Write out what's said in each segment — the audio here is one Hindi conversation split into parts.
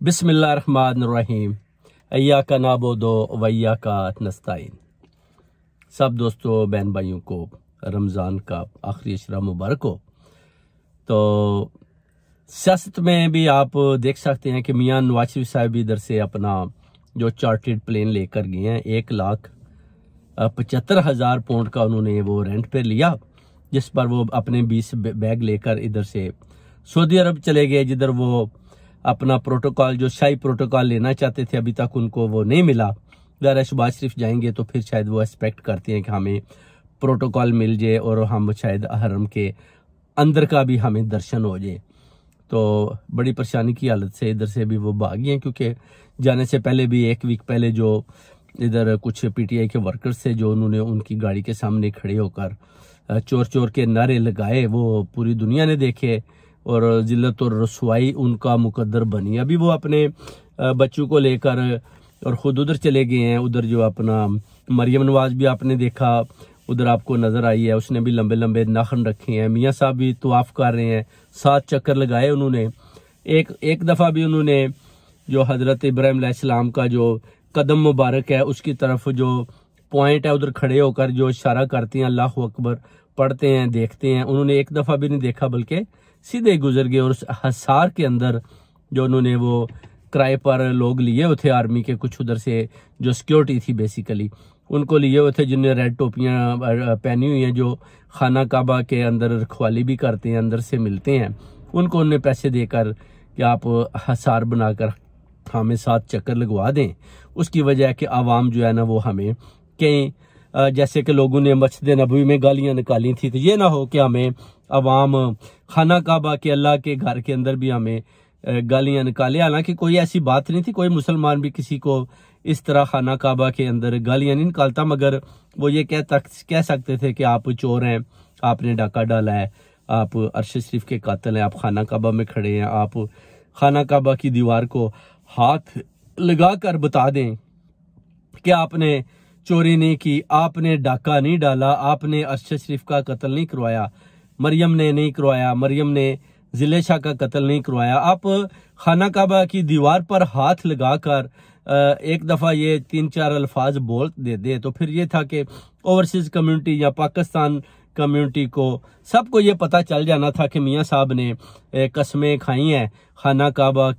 बिस्मिल्लाहिर्रहमानिर्रहीम। इय्याका नअबुदु व इय्याका नस्तईन। सब दोस्तों बहन भाइयों को रमज़ान का आखिरी अशरा मुबारक हो। तो सियासत में भी आप देख सकते हैं कि मियां नवाज शरीफ साहब इधर से अपना जो चार्टर्ड प्लेन लेकर गए हैं 1,75,000 पाउंड का उन्होंने वो रेंट पे लिया, जिस पर वो अपने 20 बैग लेकर इधर से सऊदी अरब चले गए, जिधर वो अपना प्रोटोकॉल जो शाही प्रोटोकॉल लेना चाहते थे अभी तक उनको वो नहीं मिला। ज़रा शहबाज शरीफ जाएंगे तो फिर शायद वो एक्सपेक्ट करते हैं कि हमें प्रोटोकॉल मिल जाए और हम शायद हरम के अंदर का भी हमें दर्शन हो जाए। तो बड़ी परेशानी की हालत से इधर से भी वो भाग गए, क्योंकि जाने से पहले भी एक वीक पहले जो इधर कुछ पीटीआई के वर्कर्स थे जो उन्होंने उनकी गाड़ी के सामने खड़े होकर चोर चोर के नारे लगाए, वो पूरी दुनिया ने देखे और जिल्लत और रसवाई उनका मुकद्दर बनी। अभी वो अपने बच्चों को लेकर और ख़ुद उधर चले गए हैं। उधर जो अपना मरियम नवाज भी आपने देखा उधर आपको नज़र आई है, उसने भी लंबे लंबे नाखून रखे हैं। मियाँ साहब भी तवाफ़ कर रहे हैं, 7 चक्कर लगाए उन्होंने। एक दफ़ा भी उन्होंने जो हज़रत इब्राहिम अलैहिस्सलाम का जो कदम मुबारक है उसकी तरफ जो पॉइंट है उधर खड़े होकर जो इशारा करते हैं अल्लाह अकबर पढ़ते हैं देखते हैं, उन्होंने एक दफ़ा भी नहीं देखा बल्कि सीधे गुजर गए। और उस हसार के अंदर जो उन्होंने वो किराए पर लोग लिए हुए थे आर्मी के, कुछ उधर से जो सिक्योरिटी थी बेसिकली उनको लिए हुए थे, जिन्हें रेड टोपियां पहनी हुई हैं, जो खाना काबा के अंदर रखवाली भी करते हैं, अंदर से मिलते हैं, उनको उन्हें पैसे देकर कि आप हसार बनाकर हमें 7 चक्कर लगवा दें। उसकी वजह है कि आवाम जो है ना वो हमें कहीं जैसे कि लोगों ने मस्जिद नबवी में गालियां निकाली थी, तो ये ना हो कि हमें अवाम खाना काबा के अल्लाह के घर के अंदर भी हमें गालियां निकाले। हालांकि कोई ऐसी बात नहीं थी, कोई मुसलमान भी किसी को इस तरह खाना काबा के अंदर गालियां नहीं निकालता, मगर वो ये कह सकते थे कि आप चोर हैं, आपने डाका डाला है, आप अरशद शरीफ के कातिल हैं, आप खाना काबा में खड़े हैं, आप खाना काबा की दीवार को हाथ लगा कर बता दें कि आपने चोरी नहीं की, आपने डाका नहीं डाला, आपने अरशद शरीफ का कत्ल नहीं करवाया, मरियम ने नहीं करवाया, मरियम ने जिले शाह का कत्ल नहीं करवाया। आप खाना काबा की दीवार पर हाथ लगाकर एक दफ़ा ये 3-4 अल्फाज बोल दे तो फिर ये था कि ओवरसीज कम्युनिटी या पाकिस्तान कम्युनिटी को सबको ये पता चल जाना था कि मियाँ साहब ने कस्में खाई हैं खाना काबा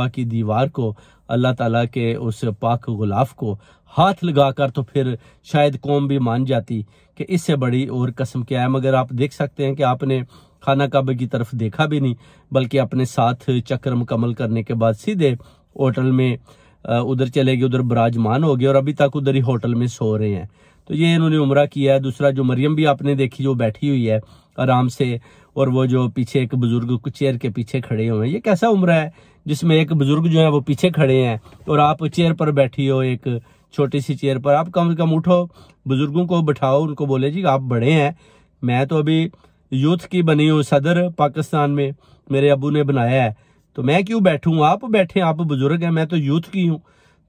की दीवार को, अल्लाह ताला के उस पाक गुलाफ को हाथ लगाकर, तो फिर शायद कौम भी मान जाती कि इससे बड़ी और कसम क्या है। मगर आप देख सकते हैं कि आपने खाना काबा की तरफ देखा भी नहीं, बल्कि अपने 7 चक्कर मुकम्मल करने के बाद सीधे होटल में उधर चले गए, उधर विराजमान हो गए और अभी तक उधर ही होटल में सो रहे हैं। तो ये इन्होंने उम्रा किया है। दूसरा जो मरियम भी आपने देखी जो बैठी हुई है आराम से, और वो जो पीछे एक बुजुर्ग चेयर के पीछे खड़े हुए हैं, ये कैसा उम्रा है जिसमें एक बुजुर्ग जो है वो पीछे खड़े हैं और आप चेयर पर बैठी हो, एक छोटी सी चेयर पर। आप कम से कम उठो, बुजुर्गों को बिठाओ, उनको बोले जी आप बड़े हैं, मैं तो अभी यूथ की बनी हूँ सदर पाकिस्तान में, मेरे अबू ने बनाया है, तो मैं क्यों बैठूं, आप बैठे, आप बुजुर्ग हैं, मैं तो यूथ की हूँ।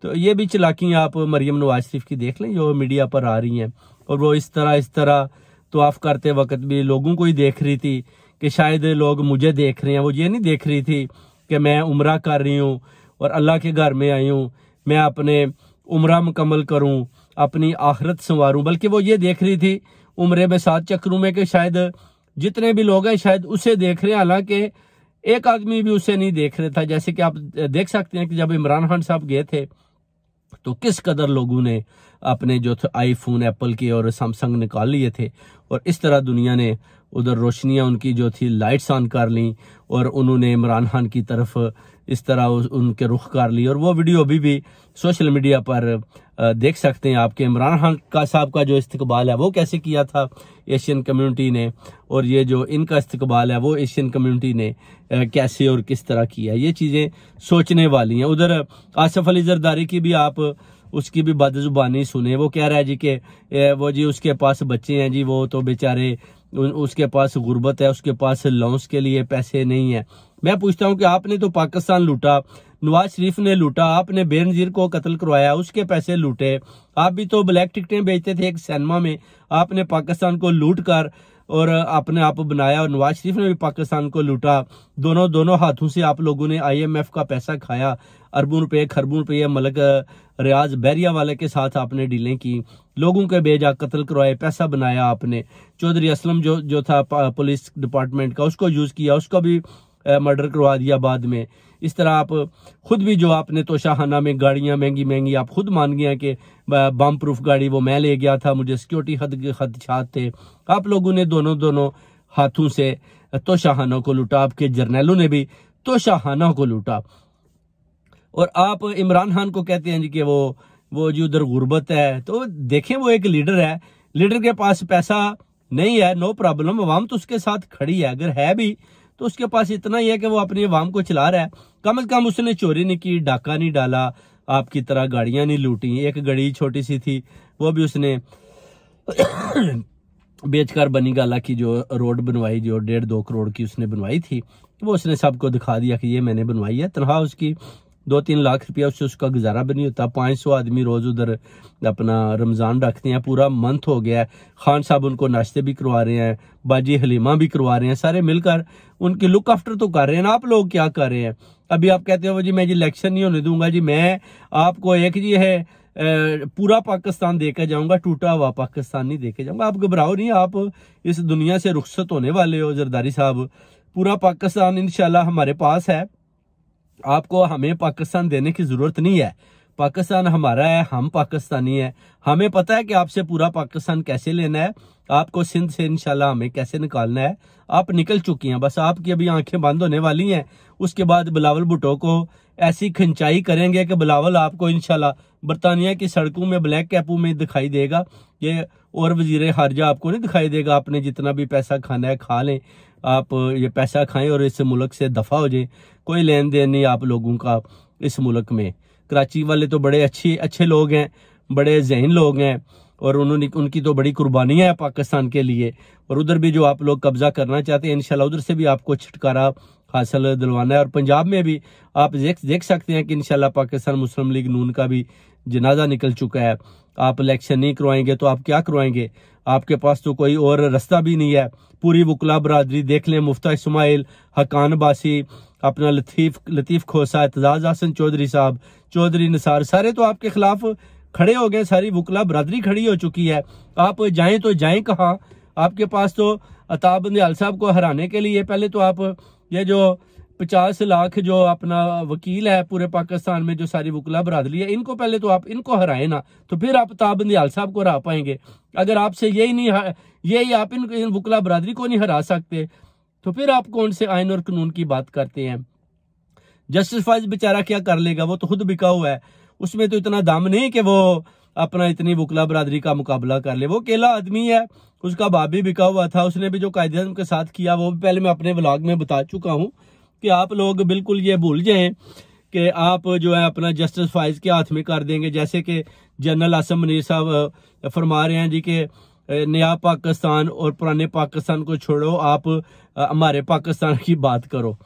तो ये भी चलाकियाँ आप मरियम नवाज शरीफ की देख लें जो मीडिया पर आ रही हैं। और वो इस तरह तवाफ करते वक्त भी लोगों को ही देख रही थी कि शायद लोग मुझे देख रहे हैं, वो ये नहीं देख रही थी कि मैं उम्रा कर रही हूँ और अल्लाह के घर में आई हूँ, मैं अपने उम्रा मुकम्मल करूँ, अपनी आखिरत संवारूँ, बल्कि वो ये देख रही थी उम्रे में 7 चक्रों में कि शायद जितने भी लोग हैं शायद उसे देख रहे हैं, हालांकि एक आदमी भी उसे नहीं देख रहा था। जैसे कि आप देख सकते हैं कि जब इमरान खान साहब गए थे तो किस कदर लोगों ने अपने जो आईफोन एप्पल के और सैमसंग निकाल लिए थे, और इस तरह दुनिया ने उधर रोशनियां उनकी जो थी लाइट्स ऑन कर ली और उन्होंने इमरान खान की तरफ इस तरह उनके रुख कर ली। और वो वीडियो अभी भी सोशल मीडिया पर देख सकते हैं आपके इमरान खान का साहब का जो इस्तकबाल है वो कैसे किया था एशियन कम्युनिटी ने, और ये जो इनका इस्तकबाल है वो एशियन कम्युनिटी ने कैसे और किस तरह किया। ये चीज़ें सोचने वाली हैं। उधर आसिफ अली जरदारी की भी आप उसकी भी बदजुबानी सुने, वो कह रहा है जी कि वो जी उसके पास बच्चे हैं जी, वो तो बेचारे उसके पास गुर्बत है, उसके पास लॉन्स के लिए पैसे नहीं है। मैं पूछता हूं कि आपने तो पाकिस्तान लूटा, नवाज शरीफ ने लूटा, आपने बेनजीर को कत्ल करवाया, उसके पैसे लूटे, आप भी तो ब्लैक टिकटें बेचते थे एक सिनेमा में, आपने पाकिस्तान को लूट कर और अपने आप बनाया, और नवाज शरीफ ने भी पाकिस्तान को लूटा। दोनों हाथों से आप लोगों ने IMF का पैसा खाया, अरबों रुपए खरबों रुपये मलक रियाज बहरिया वाले के साथ आपने डीलें की, लोगों के बेजा कत्ल करवाए, पैसा बनाया आपने। चौधरी असलम जो था पुलिस डिपार्टमेंट का, उसको यूज किया, उसका भी मर्डर करवा दिया बाद में। इस तरह आप खुद भी जो आपने तोशाखाना में गाड़ियां महंगी आप खुद मान गए कि बम प्रूफ गाड़ी वो मैं ले गया था, मुझे सिक्योरिटी खदशात थे। आप लोगों ने दोनों हाथों से तोशाखाना को लूटा, आपके जर्नैलों ने भी तोशाखाना को लूटा। और आप इमरान खान को कहते हैं जी कि वो जी उधर गुर्बत है। तो देखें, वो एक लीडर है, लीडर के पास पैसा नहीं है, नो प्रॉब्लम, अवाम तो उसके साथ खड़ी है। अगर है भी तो उसके पास इतना ही है कि वो अपनी अवाम को चला रहा है। कम से कम उसने चोरी नहीं की, डाका नहीं डाला, आपकी तरह गाड़ियां नहीं लूटी। एक गाड़ी छोटी सी थी, वो भी उसने बेचकर बनी गाला की जो रोड बनवाई, जो 1.5-2 करोड़ की उसने बनवाई थी, वो उसने सबको दिखा दिया कि ये मैंने बनवाई है। तनख्वाह उसकी 2-3 लाख रुपया, उससे उसका गुजारा भी नहीं होता। 500 आदमी रोज उधर अपना रमजान रखते हैं, पूरा मंथ हो गया है। खान साहब उनको नाश्ते भी करवा रहे हैं, बाजी हलीमा भी करवा रहे हैं, सारे मिलकर उनकी लुक आफ्टर तो कर रहे हैं ना। आप लोग क्या कर रहे हैं? अभी आप कहते हो जी मैं जी इलेक्शन नहीं होने दूंगा जी, मैं आपको एक जी है पूरा पाकिस्तान देकर जाऊंगा, टूटा हुआ पाकिस्तान नहीं देके जाऊंगा। आप घबराओ नहीं, आप इस दुनिया से रुखसत होने वाले हो जरदारी साहब। पूरा पाकिस्तान इंशाल्लाह हमारे पास है, आपको हमें पाकिस्तान देने की जरूरत नहीं है। पाकिस्तान हमारा है, हम पाकिस्तानी है, हमें पता है कि आपसे पूरा पाकिस्तान कैसे लेना है, आपको सिंध से इंशाल्लाह हमें कैसे निकालना है। आप निकल चुकी हैं, बस आपकी अभी आंखें बंद होने वाली हैं। उसके बाद बिलावल भुट्टो को ऐसी खिंचाई करेंगे कि बिलावल आपको इंशाल्लाह बरतानिया की सड़कों में ब्लैक कैपों में दिखाई देगा ये, और वजीर खारजा आपको नहीं दिखाई देगा। आपने जितना भी पैसा खाना है खा लें, आप ये पैसा खाएं और इस मुल्क से दफा हो जाए। कोई लेन देन नहीं आप लोगों का इस मुल्क में। कराची वाले तो बड़े अच्छे लोग हैं, बड़े ज़हीन लोग हैं, और उनकी तो बड़ी कुर्बानियां हैं पाकिस्तान के लिए। और उधर भी जो आप लोग कब्जा करना चाहते हैं, इंशाल्लाह उधर से भी आपको छुटकारा हासिल दिलवाना है। और पंजाब में भी आप देख सकते हैं कि इंशाल्लाह पाकिस्तान मुस्लिम लीग नून का भी जनाजा निकल चुका है। आप इलेक्शन नहीं करवाएंगे तो आप क्या करवाएंगे? आपके पास तो कोई और रास्ता भी नहीं है। पूरी वकला बरादरी देख लें, मुफ्ता इस्माइल, हकान बासी, अपना लतीफ खोसा, एतजाज हसन चौधरी साहब, चौधरी निसार, सारे तो आपके खिलाफ खड़े हो गए। सारी वकला बरादरी खड़ी हो चुकी है। आप जाएं तो जाएं कहाँ? आपके पास तो अताब निहाल साहब को हराने के लिए पहले तो आप ये जो 50 लाख जो अपना वकील है पूरे पाकिस्तान में, जो सारी वकला बरादरी है, इनको पहले तो आप इनको हराए ना, तो फिर आप अताब निहाल साहब को हरा पाएंगे। अगर आपसे यही आप इन वकला बरादरी को नहीं हरा सकते, तो फिर आप कौन से आइन और कानून की बात करते हैं? जस्टिस फाइज बेचारा क्या कर लेगा? वो तो खुद बिका हुआ है, उसमें तो इतना दम नहीं कि वो अपना इतनी वकला बरादरी का मुकाबला कर ले। वो अकेला आदमी है, उसका बाप भी बिका हुआ था, उसने भी जो कायदे के साथ किया वो भी पहले मैं अपने व्लॉग में बता चुका हूँ कि आप लोग बिल्कुल ये भूल जाएं कि आप जो है अपना जस्टिस फाइज के हाथ में कर देंगे। जैसे कि जनरल आसम मुनीर साहब फरमा रहे हैं जी कि नया पाकिस्तान और पुराने पाकिस्तान को छोड़ो, आप हमारे पाकिस्तान की बात करो।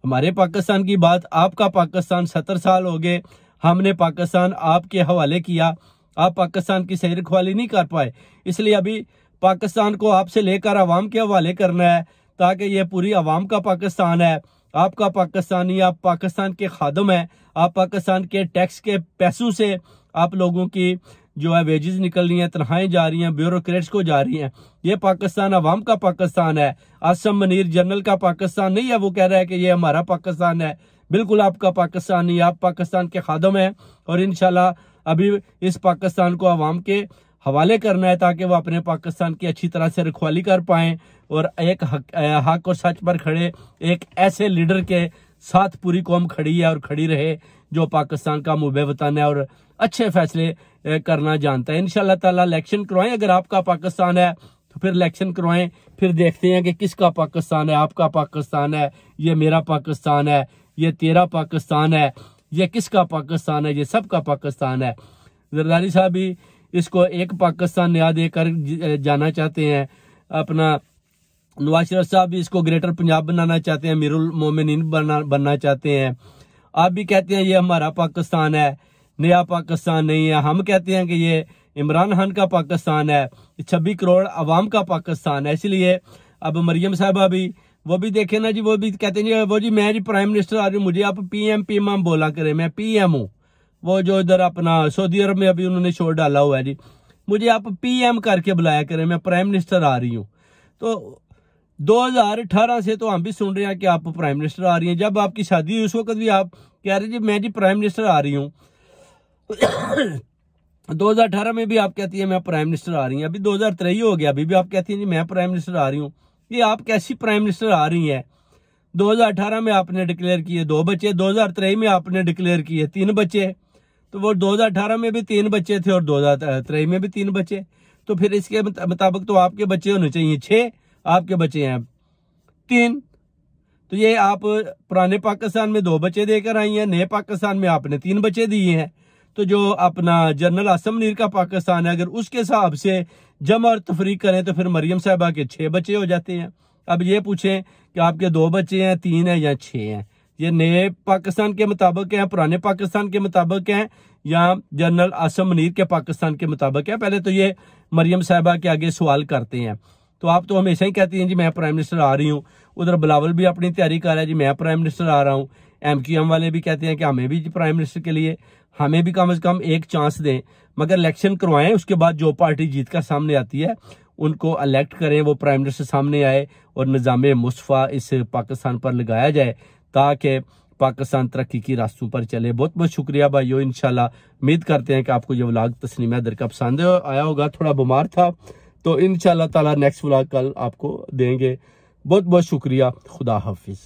हमारे पाकिस्तान की बात, आपका पाकिस्तान 70 साल हो गए, हमने पाकिस्तान आपके हवाले किया, आप पाकिस्तान की सही रखवाली नहीं कर पाए, इसलिए अभी पाकिस्तान को आपसे लेकर अवाम के हवाले करना है, ताकि ये पूरी अवाम का पाकिस्तान है, आपका पाकिस्तानी, आप पाकिस्तान के खादम है, आप पाकिस्तान के टैक्स के पैसों से आप लोगों की जो है वेजेस निकल रही हैं, तनख्वाहें जा रही हैं, ब्यूरोक्रेट्स को जा रही हैं। ये पाकिस्तान अवाम का पाकिस्तान है, आसम मुनीर जनरल का पाकिस्तान नहीं है। वो कह रहा है कि ये हमारा पाकिस्तान है, बिल्कुल आपका पाकिस्तान नहीं, आप पाकिस्तान के खादम हैं। और इंशाल्लाह अभी इस पाकिस्तान को अवाम के हवाले करना है, ताकि वो अपने पाकिस्तान की अच्छी तरह से रखवाली कर पाएं और एक हक और सच पर खड़े एक ऐसे लीडर के साथ पूरी कौम खड़ी है और खड़ी रहे जो पाकिस्तान का मुबे वतन है और अच्छे फैसले करना जानता है। इंशाल्लाह ताला इलेक्शन करवाएं। अगर आपका पाकिस्तान है तो फिर इलेक्शन करवाएं, फिर देखते हैं कि किसका पाकिस्तान है। आपका पाकिस्तान है, ये मेरा पाकिस्तान है, ये तेरा पाकिस्तान है, ये किसका पाकिस्तान है? ये सबका पाकिस्तान है। जरदारी साहब भी इसको एक पाकिस्तान नया देकर जाना चाहते हैं। अपना नवाज शरीफ साहब भी इसको ग्रेटर पंजाब बनाना चाहते हैं, अमीरुल मोमिनीन बनना चाहते हैं। आप भी कहते हैं ये हमारा पाकिस्तान है, नया पाकिस्तान नहीं है। हम कहते हैं कि इमरान खान का पाकिस्तान है, 26 करोड़ अवाम का पाकिस्तान है। इसलिए अब मरियम साहबा भी वो भी देखे ना जी, वो भी कहते हैं जी वो जी मैं जी प्राइम मिनिस्टर आ रही हूँ, मुझे आप पीएम बोला करें, मैं पीएम हूँ। वो जो इधर अपना सऊदी अरब में अभी उन्होंने शोर डाला हुआ है जी, मुझे आप पीएम करके बुलाया करें, मैं प्राइम मिनिस्टर आ रही हूँ। तो 2018 से तो हम भी सुन रहे हैं कि आप प्राइम मिनिस्टर आ रही हैं। जब आपकी शादी हुई उस वक्त भी आप कह रहे जी मैं जी प्राइम मिनिस्टर आ रही हूँ। 2018 में भी आप कहती है मैं प्राइम मिनिस्टर आ रही हैं, अभी 2023 हो गया, अभी भी आप कहती हैं जी मैं प्राइम मिनिस्टर आ रही हूँ। ये आप कैसी प्राइम मिनिस्टर आ रही हैं? 2018 में आपने डिक्लेयर किए 2 बच्चे, 2023 में आपने डिक्लेयर किए 3 बच्चे। तो वो 2018 में भी 3 बच्चे थे और 2023 में भी 3 बच्चे। तो फिर इसके मुताबिक तो आपके बच्चे होने चाहिए 6, आपके बच्चे हैं 3। तो ये आप पुराने पाकिस्तान में 2 बच्चे देकर आई हैं, नए पाकिस्तान में आपने 3 बच्चे दिए हैं। तो जो अपना जनरल आसम मुनीर का पाकिस्तान है, अगर उसके हिसाब से जमा और तफरीक करें तो फिर मरियम साहबा के 6 बच्चे हो जाते हैं। अब ये पूछें कि आपके 2 बच्चे हैं, 3 हैं या 6 हैं, ये नए पाकिस्तान के मुताबिक हैं, पुराने पाकिस्तान के मुताबिक हैं, या जनरल आसम मुनीर के पाकिस्तान के मुताबिक है? पहले तो ये मरियम साहबा के आगे सवाल करते हैं। तो आप तो हमेशा ही कहती हैं जी मैं प्राइम मिनिस्टर आ रही हूँ, उधर बिलावल भी अपनी तैयारी कर रहा है जी मैं प्राइम मिनिस्टर आ रहा हूँ, MQM वाले भी कहते हैं कि हमें भी प्राइम मिनिस्टर के लिए हमें भी कम से कम एक चांस दें, मगर इलेक्शन करवाएं, उसके बाद जो पार्टी जीत कर सामने आती है उनको इलेक्ट करें, वो प्राइम मिनिस्टर सामने आए और निज़ाम मुस्तफ़ा इस पाकिस्तान पर लगाया जाए ताकि पाकिस्तान तरक्की की रास्तों पर चले। बहुत बहुत शुक्रिया भाइयों, इंशाल्लाह उम्मीद करते हैं कि आपको ये व्लॉग तस्नीम हैदर का पसंद आया होगा। थोड़ा बीमार था तो इंशाल्लाह ताला नेक्स्ट व्लॉग कल आपको देंगे। बहुत बहुत शुक्रिया, खुदा हाफिज़।